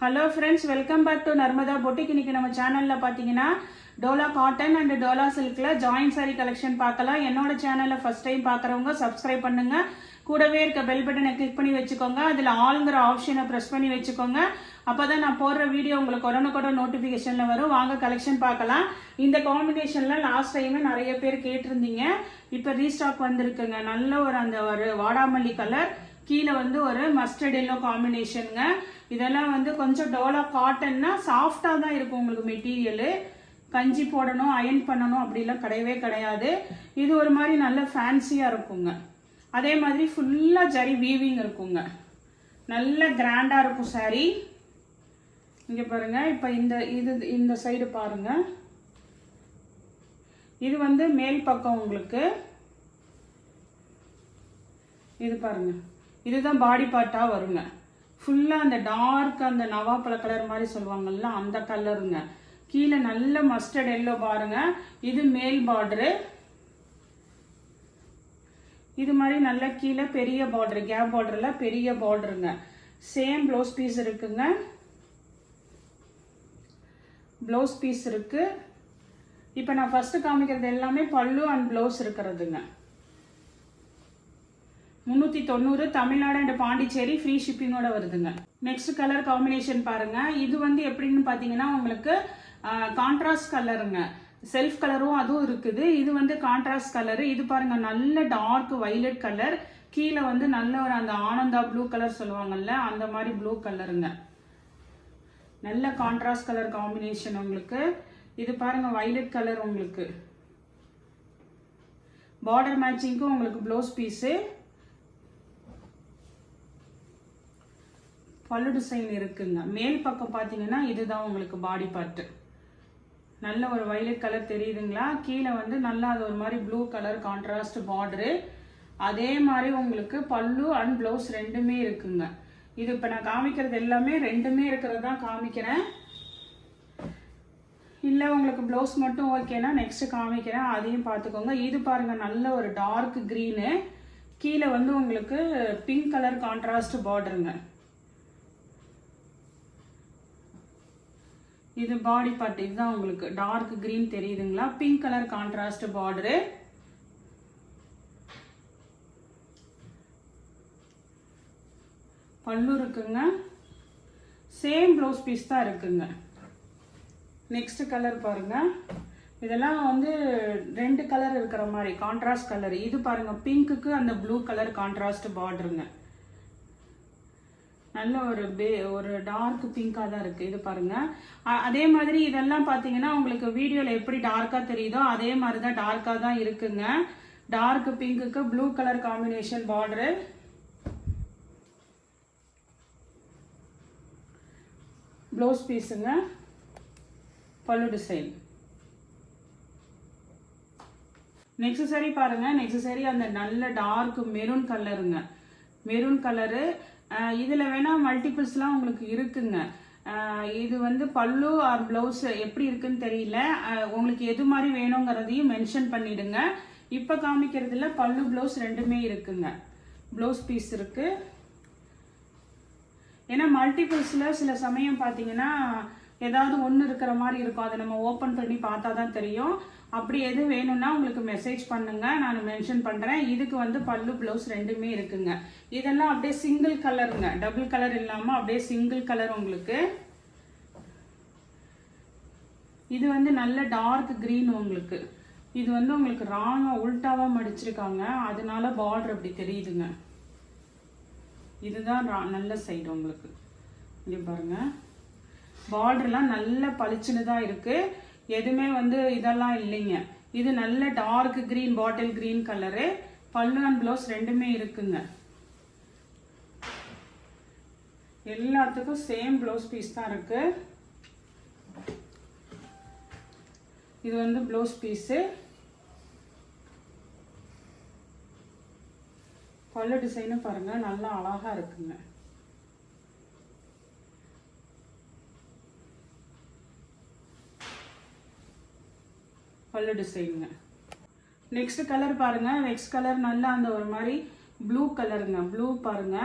Hello friends, welcome back to Narmada boutique. இன்னைக்கு நம்ம சேனலில் பார்த்தீங்கன்னா டோலா காட்டன் அண்ட் டோலா சில்கில் ஜாயின் சாரி கலெக்ஷன் பார்க்கலாம். என்னோட சேனலில் ஃபர்ஸ்ட் டைம் பார்க்குறவங்க சப்ஸ்கிரைப் பண்ணுங்க. கூடவே இருக்க பெல் பட்டனை கிளிக் பண்ணி வச்சுக்கோங்க. அதில் ஆளுங்கிற ஆப்ஷனை ப்ரெஸ் பண்ணி வச்சுக்கோங்க. அப்போ தான் நான் போடுற வீடியோ உங்களுக்கு உடனுக்குட நோட்டிஃபிகேஷனில் வரும். வாங்க கலெக்ஷன் பார்க்கலாம். இந்த காம்பினேஷனில் லாஸ்ட் டைமே நிறைய பேர் கேட்டிருந்தீங்க. இப்போ ரீஸ்டாக் வந்திருக்குங்க. நல்ல ஒரு வாடாமல்லி கலர், கீழே வந்து ஒரு மஸ்டர்ட் எல்லோ காம்பினேஷனுங்க. இதெல்லாம் வந்து கொஞ்சம் டோலா காட்டன்னா சாஃப்டாக தான் இருக்கும். உங்களுக்கு மெட்டீரியலு கஞ்சி போடணும், அயன் பண்ணணும் அப்படிலாம் கிடையவே கிடையாது. இது ஒரு மாதிரி நல்ல ஃபேன்சியாக இருக்குங்க. அதே மாதிரி ஃபுல்லாக ஜரி வீவிங் இருக்குங்க. நல்ல கிராண்டாக இருக்கும் சாரீ. இங்கே பாருங்க, இப்போ இந்த சைடு பாருங்க. இது வந்து மேல் பக்கம் உங்களுக்கு. இது பாருங்க, இதுதான் பாடி பார்ட்டாக வருங்க. ஃபுல்லாக அந்த டார்க் அந்த நவாப்பழ கலர் மாதிரி சொல்லுவாங்கல்ல, அந்த கலருங்க. கீழே நல்ல மஸ்டர்ட் எல்லோ பாருங்க. இது மேல் பார்டரு. இது மாதிரி நல்ல கீழே பெரிய பார்டரு, கேப் பார்டரில் பெரிய பார்டருங்க. சேம் ப்ளவுஸ் பீஸ் இருக்குங்க. ப்ளவுஸ் பீஸ் இருக்கு. இப்போ நான் ஃபர்ஸ்ட் காமிக்கிறது எல்லாமே பல்லு அண்ட் ப்ளவுஸ் இருக்கிறதுங்க. 390 தமிழ்நாடு அண்ட் பாண்டிச்சேரி ஃப்ரீ ஷிப்பிங்கோட வருதுங்க. நெக்ஸ்ட் கலர் காம்பினேஷன் பாருங்க. இது வந்து எப்படின்னு பார்த்தீங்கன்னா உங்களுக்கு கான்ட்ராஸ்ட் கலருங்க. செல்ஃப் கலரும் அதுவும் இருக்குது. இது வந்து கான்ட்ராஸ்ட் கலரு. இது பாருங்க, நல்ல டார்க் வைலட் கலர். கீழே வந்து நல்ல ஒரு அந்த ஆனந்தா ப்ளூ கலர் சொல்லுவாங்கல்ல, அந்த மாதிரி ப்ளூ கலருங்க. நல்ல கான்ட்ராஸ்ட் கலர் காம்பினேஷன் உங்களுக்கு. இது பாருங்க, வைலட் கலர் உங்களுக்கு. பார்டர் மேட்சிங்க்கும் உங்களுக்கு ப்ளவுஸ் பீஸு. பல்லு டிசைன் இருக்குங்க. மேல் பக்கம் பார்த்தீங்கன்னா இதுதான் உங்களுக்கு பாடி பார்ட்டு. நல்ல ஒரு வைலட் கலர் தெரியுதுங்களா? கீழே வந்து நல்லா அது ஒரு மாதிரி ப்ளூ கலர் கான்ட்ராஸ்ட் பார்டரு. அதே மாதிரி உங்களுக்கு பல்லு அண்ட் ப்ளவுஸ் ரெண்டுமே இருக்குங்க. இது இப்போ நான் காமிக்கிறது எல்லாமே ரெண்டுமே இருக்கிறது தான் காமிக்கிறேன். இல்லை உங்களுக்கு ப்ளவுஸ் மட்டும் ஓகேனா நெக்ஸ்ட் காமிக்கிறேன், அதையும் பார்த்துக்கோங்க. இது பாருங்க, நல்ல ஒரு டார்க் க்ரீனு. கீழே வந்து உங்களுக்கு பிங்க் கலர் கான்ட்ராஸ்ட் பார்டருங்க. இது பாடி பார்ட். இதுதான் உங்களுக்கு டார்க் கிரீன் தெரியுதுங்களா? Pink colour contrast border. பல்லு இருக்குங்க. சேம் ப்ளவுஸ் பீஸ் தான் இருக்குங்க. நெக்ஸ்ட் கலர் பாருங்க. இதெல்லாம் வந்து ரெண்டு கலர் இருக்கிற மாதிரி கான்ட்ராஸ்ட் கலர். இது பாருங்க, பிங்க்குக்கு அந்த ப்ளூ கலர் கான்ட்ராஸ்ட் பார்டருங்க. நல்ல ஒரு டார்க் பிங்காக தான் இருக்குது. இது பாருங்க. அதே மாதிரி இதெல்லாம் பார்த்தீங்கன்னா உங்களுக்கு வீடியோவில் எப்படி டார்க்காக தெரியுதோ அதே மாதிரி தான் டார்க்காக தான் இருக்குங்க. டார்க் பிங்க்குக்கு blue colour combination border. Blouse பீஸுங்க. பல்லு டிசைன். நெக்ஸ்ட் சாரி பாருங்க. நெக்ஸ்ட் சாரி அந்த நல்ல டார்க் மெரூன் கலருங்க. Maroon colour. இதில் வேணால் மல்டிபிள்ஸ்லாம் உங்களுக்கு இருக்குங்க. இது வந்து பல்லு ஆர் ப்ளவுஸ் எப்படி இருக்குன்னு தெரியல. உங்களுக்கு எது மாதிரி வேணுங்கிறதையும் மென்ஷன் பண்ணிடுங்க. இப்போ காமிக்கிறதுல பல்லு ப்ளவுஸ் ரெண்டுமே இருக்குங்க. ப்ளவுஸ் பீஸ் இருக்கு. ஏன்னா மல்டிபிள்ஸில் சில சமயம் பார்த்தீங்கன்னா ஏதாவது ஒன்று இருக்கிற மாதிரி இருக்கும். அதை நம்ம ஓப்பன் பண்ணி பார்த்தா தான் தெரியும். அப்படி எது வேணும்னா உங்களுக்கு மெசேஜ் பண்ணுங்க, நான் மென்ஷன் பண்ணுறேன். இதுக்கு வந்து பல்லு ப்ளவுஸ் ரெண்டுமே இருக்குங்க. இதெல்லாம் அப்படியே சிங்கிள் கலருங்க, டபுள் கலர் இல்லாமல் அப்படியே சிங்கிள் கலர் உங்களுக்கு. இது வந்து நல்ல டார்க் கிரீன் உங்களுக்கு. இது வந்து உங்களுக்கு ராங்காக உல்ட்டாவாக மடிச்சிருக்காங்க, அதனால பார்டர் அப்படி தெரியுதுங்க. இதுதான் நல்ல சைடு உங்களுக்கு. இங்கே பாருங்க, பார்டர்லாம் நல்ல பளிச்சுன்னு தான் இருக்கு. எதுவுமே வந்து இதெல்லாம் இல்லைங்க. இது நல்ல dark green, bottle green colour. Pallu and blouse ரெண்டுமே இருக்குங்க. எல்லாத்துக்கும் சேம் ப்ளவுஸ் பீஸ் தான் இருக்கு. இது வந்து ப்ளவுஸ் பீஸு. பல்லு டிசைனும் பாருங்க, நல்லா அழகா இருக்குங்க. பல்லு டிசைனுங்க. நெக்ஸ்ட் கலர் பாருங்க. நெக்ஸ்ட் கலர் நல்லா அந்த ஒரு மாதிரி ப்ளூ கலருங்க. ப்ளூ பாருங்க,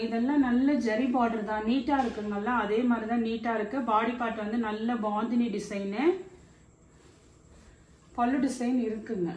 இதெல்லாம் நல்ல ஜரி பார்டர் தான், நீட்டாக இருக்குங்கல்ல, அதே மாதிரி தான் நீட்டாக இருக்குது. பாடி பார்ட் வந்து நல்ல பாந்தினி டிசைனு, பல்லு டிசைன் இருக்குங்க.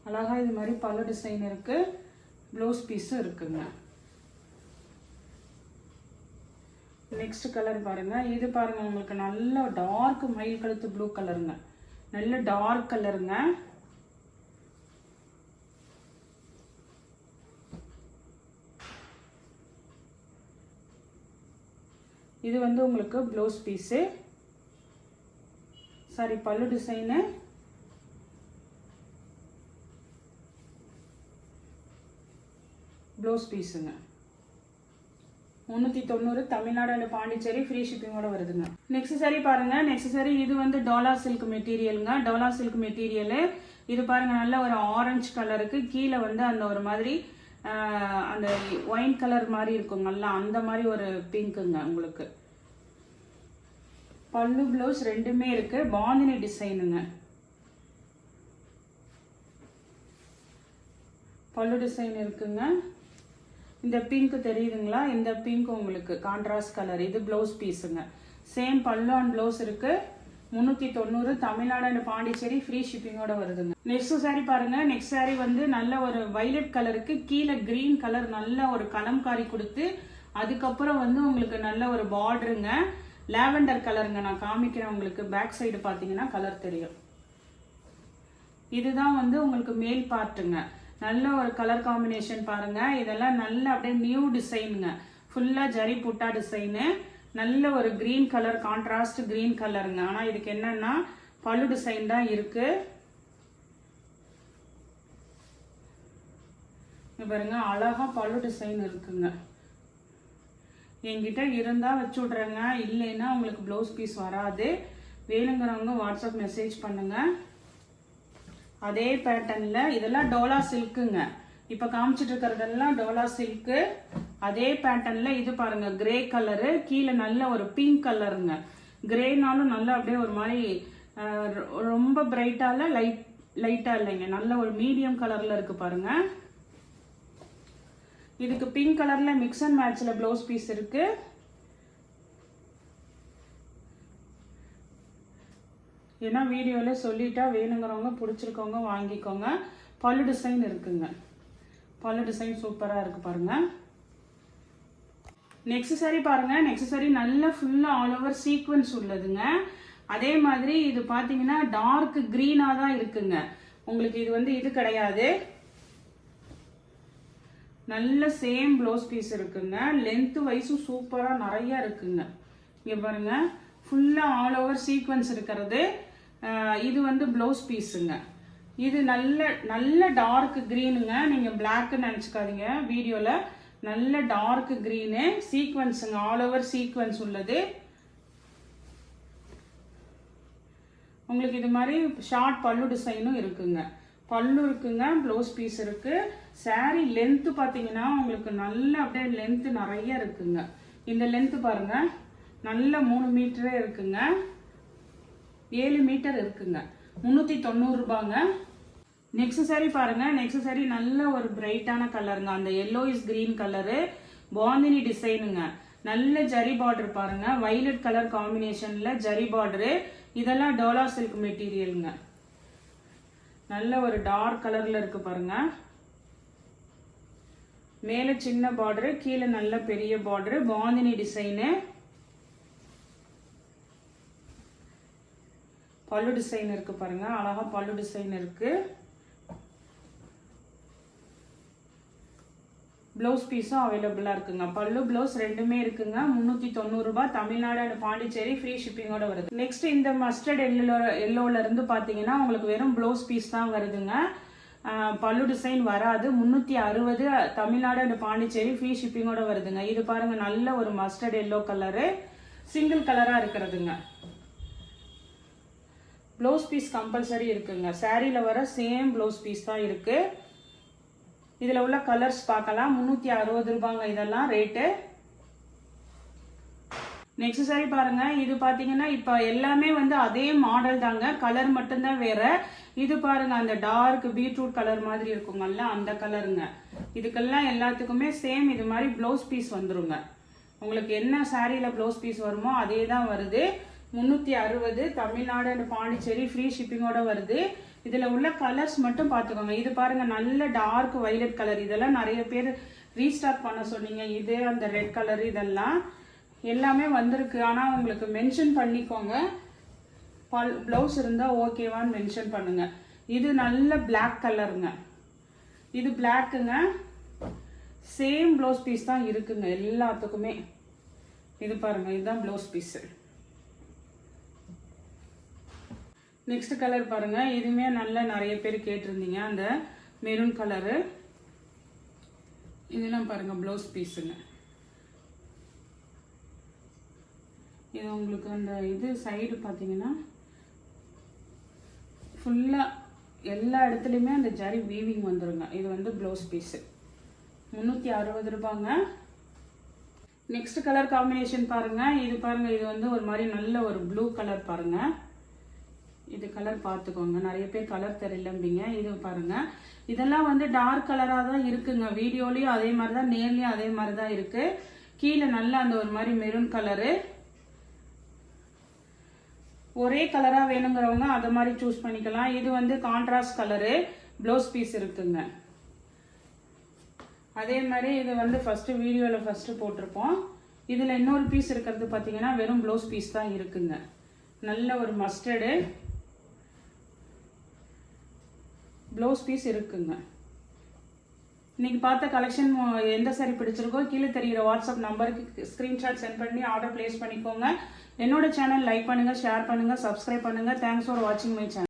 அழகா இது மாதிரி பல்லு டிசைன் இருக்கு, ப்ளவுஸ் பீஸும் இருக்குங்க. நெக்ஸ்ட் கலர் பாருங்க. இது பாருங்க, உங்களுக்கு நல்ல டார்க் மயில் கழுத்து ப்ளூ கலருங்க, நல்ல டார்க் கலருங்க. இது வந்து உங்களுக்கு blouse piece, sari pallu design. Blouse பீஸுங்க 390 தமிழ்நாடு அண்ட் பாண்டிச்சேரி, ஃப்ரீ ஷிப்பிங்கோட வருதுங்க. நெக்ஸ்ட் சாரி பாருங்க. நெக்ஸ்ட் சாரி இது வந்து டோலா சில்க் மெட்டீரியலுங்க, டோலா சில்க் மெட்டீரியலு. இது பாருங்க நல்ல ஒரு ஆரஞ்சு கலருக்கு, கீழே வந்து அந்த ஒரு மாதிரி அந்த ஒயின் கலர் மாதிரி இருக்குங்கல்ல, அந்த மாதிரி ஒரு பிங்க்குங்க உங்களுக்கு. பல்லு ப்ளவுஸ் ரெண்டுமே இருக்கு, பாந்தினி டிசைனுங்க. பல்லு டிசைன் இருக்குங்க. இந்த பிங்க் தெரியுதுங்களா, இந்த பிங்க் உங்களுக்கு கான்ட்ராஸ்ட் கலர், இது ப்ளவுஸ் பீஸுங்க. சேம் பல்லு அண்ட் ப்ளவுஸ் இருக்கு. 390 தமிழ்நாடு அண்ட் பாண்டிச்சேரி, ஃப்ரீ ஷிப்பிங்கோட வருதுங்க. நெக்ஸ்ட் சாரி பாருங்க. நெக்ஸ்ட் சாரி வந்து நல்ல ஒரு வைலட் கலருக்கு, கீழே கிரீன் கலர் நல்ல ஒரு கலம்காரி கொடுத்து, அதுக்கப்புறம் வந்து உங்களுக்கு நல்ல ஒரு பார்டருங்க, லாவெண்டர் கலருங்க. நான் காமிக்கிறேன் உங்களுக்கு, பேக் சைடு பார்த்தீங்கன்னா கலர் தெரியும். இதுதான் வந்து உங்களுக்கு மேல் பார்ட்டுங்க. நல்ல ஒரு கலர் காம்பினேஷன் பாருங்க. இதெல்லாம் நல்ல அப்படியே நியூ டிசைனுங்க, ஃபுல்லா ஜரி புட்டா டிசைனு, நல்ல ஒரு கிரீன் கலர், கான்ட்ராஸ்ட் கிரீன் கலருங்க. ஆனா இதுக்கு என்னன்னா பல்லு டிசைன் தான் இருக்கு. பாருங்க அழகா பல்லு டிசைன் இருக்குங்க. என்கிட்ட இருந்தா வச்சு விட்றேங்க, இல்லைன்னா உங்களுக்கு ப்ளவுஸ் பீஸ் வராது. வேணுங்கிறவங்க வாட்ஸ்அப் மெசேஜ் பண்ணுங்க. அதே பேட்டர்ன்ல இதெல்லாம் டோலா சில்க்குங்க. இப்ப காமிச்சிட்டு இருக்கிறதெல்லாம் டோலா சில்க்கு. அதே பேட்டர்ன்ல இது பாருங்க, கிரே கலரு, கீழே நல்ல ஒரு பிங்க் கலருங்க. கிரேனாலும் நல்லா அப்படியே ஒரு மாதிரி ரொம்ப பிரைட்டால லைட்டா இல்லைங்க, நல்ல ஒரு மீடியம் கலர்ல இருக்கு பாருங்க. இதுக்கு பிங்க் கலர்ல மிக்ஸ் அண்ட் மேட்ச்ல ப்ளவுஸ் பீஸ் இருக்கு. ஏன்னா வீடியோல சொல்லிட்டா வேணுங்கிறவங்க பிடிச்சிருக்கவங்க வாங்கிக்கோங்க. பல்லு டிசைன் இருக்குங்க, பல்லு டிசைன் சூப்பரா இருக்கு பாருங்க. நெக்ஸ்ட் சாரி பாருங்க. நெக்ஸ்ட் சாரி நல்ல ஃபுல்லா ஆல் ஓவர் சீக்வன்ஸ் உள்ளதுங்க. அதே மாதிரி இது பாத்தீங்கன்னா டார்க் கிரீனா தான் இருக்குங்க. உங்களுக்கு இது வந்து இது கிடையாது. நல்ல சேம் ப்ளவுஸ் பீஸ் இருக்குங்க. லென்த் வைஸும் சூப்பரா நிறைய இருக்குங்க. இங்க பாருங்க, ஃபுல்லா ஆல் ஓவர் சீக்வன்ஸ் இருக்கிறது. இது வந்து ப்ளவுஸ் பீஸுங்க. இது நல்ல நல்ல டார்க் கிரீனுங்க, நீங்க பிளாக்னு நினைச்சுக்காதீங்க. வீடியோல நல்ல டார்க் கிரீனு, சீக்வன்ஸுங்க, ஆல் ஓவர் சீக்வன்ஸ் உள்ளது. உங்களுக்கு இது மாதிரி ஷார்ட் பல்லு டிசைனும் இருக்குங்க. பல்லு இருக்குங்க, ப்ளவுஸ் பீஸ் இருக்கு. சாரி லென்த் பாத்தீங்கன்னா உங்களுக்கு நல்ல அப்படியே லென்த் நிறைய இருக்குங்க. இந்த லென்த் பாருங்க, நல்ல 3 மீட்டரே இருக்குங்க, 7 மீட்டர் இருக்குங்க. 390 ரூபாங்க. நெக்ஸ்ட் சாரி பாருங்க. நெக்ஸ்ட் சாரி நல்ல ஒரு பிரைட்டான கலருங்க, அந்த எல்லோயிஸ் கிரீன் கலரு, பாந்தினி டிசைனுங்க. நல்ல ஜரி பார்டர் பாருங்க, வைலட் கலர் காம்பினேஷன்ல ஜரி பார்டரு. இதெல்லாம் டோலா சில்க் மெட்டீரியலுங்க. நல்ல ஒரு டார்க் கலர்ல இருக்கு பாருங்க. மேல சின்ன பார்டரு, கீழே நல்ல பெரிய பார்டரு, பாந்தினி டிசைனு. பல்லு டிசைன் இருக்கு பாருங்க, அழகா பல்லு டிசைன் இருக்கு. ப்ளவுஸ் பீஸும் அவைலபிளா இருக்குங்க. பல்லு ப்ளவுஸ் ரெண்டுமே இருக்குங்க. 390 ரூபாய், தமிழ்நாடு அண்ட் பாண்டிச்சேரி, ஃப்ரீ ஷிப்பிங்கோட வருது. நெக்ஸ்ட் இந்த மஸ்டர்ட் எல்லோல இருந்து பாத்தீங்கன்னா உங்களுக்கு வெறும் ப்ளவுஸ் பீஸ் தான் வருதுங்க. பல்லு டிசைன் வராது. 360 தமிழ்நாடு அண்ட் பாண்டிச்சேரி, ஃப்ரீ ஷிப்பிங்கோட வருதுங்க. இது பாருங்க, நல்ல ஒரு மஸ்டர்ட் எல்லோ கலரு, சிங்கிள் கலரா இருக்கிறதுங்க. ப்ளவுஸ் பீஸ் கம்பல்சரி இருக்குங்க. சாரியில வர சேம் ப்ளவுஸ் பீஸ் தான் இருக்கு. இதுல உள்ள கலர்ஸ் பார்க்கலாம். 360 ரூபாங்க இதெல்லாம் ரேட்டு. நெக்ஸ்ட் சாரி பாருங்க. இது பாத்தீங்கன்னா இப்ப எல்லாமே வந்து அதே மாடல் தாங்க, கலர் மட்டும்தான் வேற. இது பாருங்க, அந்த டார்க் பீட்ரூட் கலர் மாதிரி இருக்குங்கல்ல, அந்த கலருங்க. இதுக்கெல்லாம் எல்லாத்துக்குமே சேம் இது மாதிரி பிளவுஸ் பீஸ் வந்துருங்க. உங்களுக்கு என்ன சாரியில பிளவுஸ் பீஸ் வருமோ அதே தான் வருது. 360 தமிழ்நாடு அண்ட் பாண்டிச்சேரி ஃப்ரீ ஷிப்பிங்கோட வருது. இதுல உள்ள கலர்ஸ் மட்டும் பாத்துக்கோங்க. இது பாருங்க, நல்ல டார்க் வைலட் கலர். இதெல்லாம் நிறைய பேர் ரீஸ்டாக் பண்ண சொன்னீங்க. இது அந்த ரெட் கலர் இதெல்லாம் எல்லாமே வந்திருக்கு. ஆனா உங்களுக்கு மென்ஷன் பண்ணிக்கோங்க, பிளவுஸ் இருந்தா ஓகேவான்னு மென்ஷன் பண்ணுங்க. இது நல்ல பிளாக் கலருங்க. இது பிளாக்குங்க. சேம் பிளவுஸ் பீஸ் தான் இருக்குங்க எல்லாத்துக்குமே. இது பாருங்க, இதுதான் பிளவுஸ் பீஸ். நெக்ஸ்ட் கலர் பாருங்க. இதுவுமே நல்ல நிறைய பேர் கேட்டிருந்தீங்க, அந்த மெரூன் கலரு. இதெல்லாம் பாருங்க பிளவுஸ் பீஸுங்க. இது உங்களுக்கு அந்த இது சைடு பார்த்தீங்கன்னா ஃபுல்லாக எல்லா இடத்துலையுமே அந்த ஜரி வீவிங் வந்துருங்க. இது வந்து ப்ளவுஸ் பீஸு. 360 ரூபாங்க. நெக்ஸ்ட் கலர் காம்பினேஷன் பாருங்க. இது பாருங்க, இது வந்து ஒரு மாதிரி நல்ல ஒரு ப்ளூ கலர் பாருங்க. இது கலர் பார்த்துக்கோங்க, நிறைய பேர் கலர் தெரியலம்பிங்க. இது பாருங்க, இதெல்லாம் வந்து டார்க் கலராக தான் இருக்குங்க. வீடியோலையும் அதே மாதிரி தான், நேர்லையும் அதே மாதிரி தான் இருக்கு. கீழே நல்ல அந்த ஒரு மாதிரி மெரூன் கலரு. ஒரே கலரா வேணுங்கிறவங்க அதை மாதிரி சூஸ் பண்ணிக்கலாம். இது வந்து கான்ட்ராஸ்ட் கலரு ப்ளவுஸ் பீஸ் இருக்குங்க. அதே மாதிரி இது வந்து ஃபர்ஸ்ட் வீடியோல ஃபர்ஸ்ட் போட்டிருப்போம். இதுல இன்னொரு பீஸ் இருக்கிறது பார்த்தீங்கன்னா வெறும் ப்ளவுஸ் பீஸ் தான் இருக்குங்க. நல்ல ஒரு மஸ்டர்டு ப்ளவுஸ் பீஸ் இருக்குங்க. இன்னைக்கு பார்த்த கலெக்ஷன் எந்த சாரி பிடிச்சிருக்கோ கீழே தெரிகிற வாட்ஸ்அப் நம்பருக்கு ஸ்க்ரீன்ஷாட் சென்ட் பண்ணி ஆர்டர் பிளேஸ் பண்ணிக்கோங்க. என்னோட சேனல் லைக் பண்ணுங்க, ஷேர் பண்ணுங்க, சப்ஸ்கிரைப் பண்ணுங்க. தேங்க்ஸ் ஃபார் வாட்சிங் மை சேனல்.